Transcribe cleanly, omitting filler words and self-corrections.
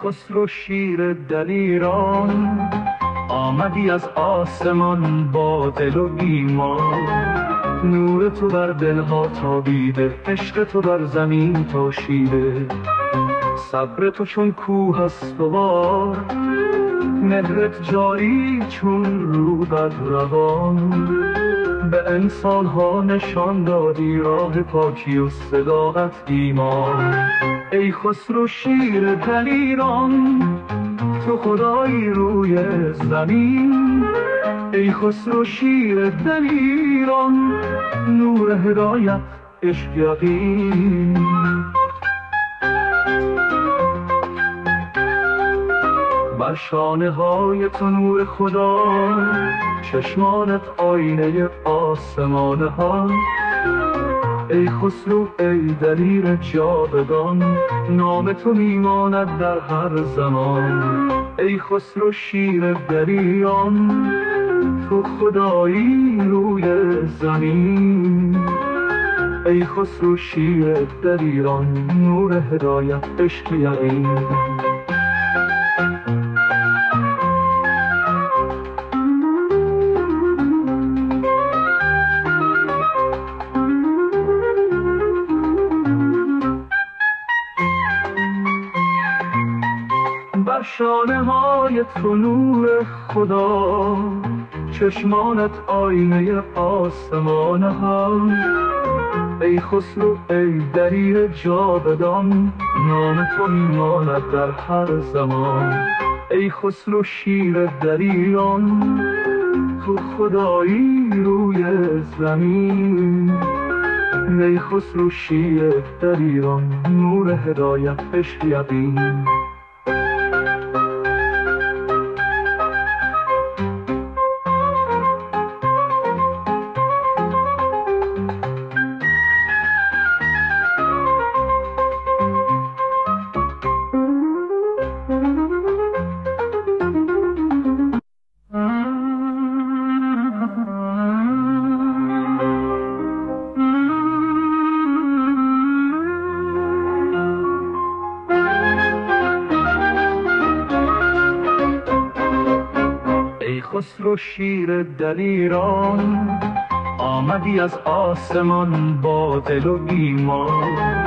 خسرو شیر دلیران، آمدی از آسمان با دل و ایمان. نور تو بر دلها تابیده، عشق تو بر زمین پاشیده. صبر تو چون کوه استوار، مهرت جاری چون رود روان. به انسانها نشان دادی راه پاکی و صداقت ایمان. ای خسرو شیر دلیران، تو خدایی روی زمین. ای خسرو شیر دلیران، نور هدایت عشق یقین. بر شانه های تو نور خدا، چشمانت آینه آسمان ها. ای خسرو ای دلیر جاودان، نام تو میماند در هر زمان. ای خسرو شیر دلیران، تو خدایی روی زمین. ای خسرو شیر دلیران، نور هدایت عشق یقین. بر شانه های تو نور خدا، چشمانت آینه آسمان ها. ای خسرو ای دلیر جاودان، نام تو میماند در هر زمان. ای خسرو شیر دلیران، تو خدایی روی زمین. ای خسرو شیر دلیران، نور هدایت عشق یقین. ای خسرو شیر دلیران، آمدی از آسمان با دل و ایمان.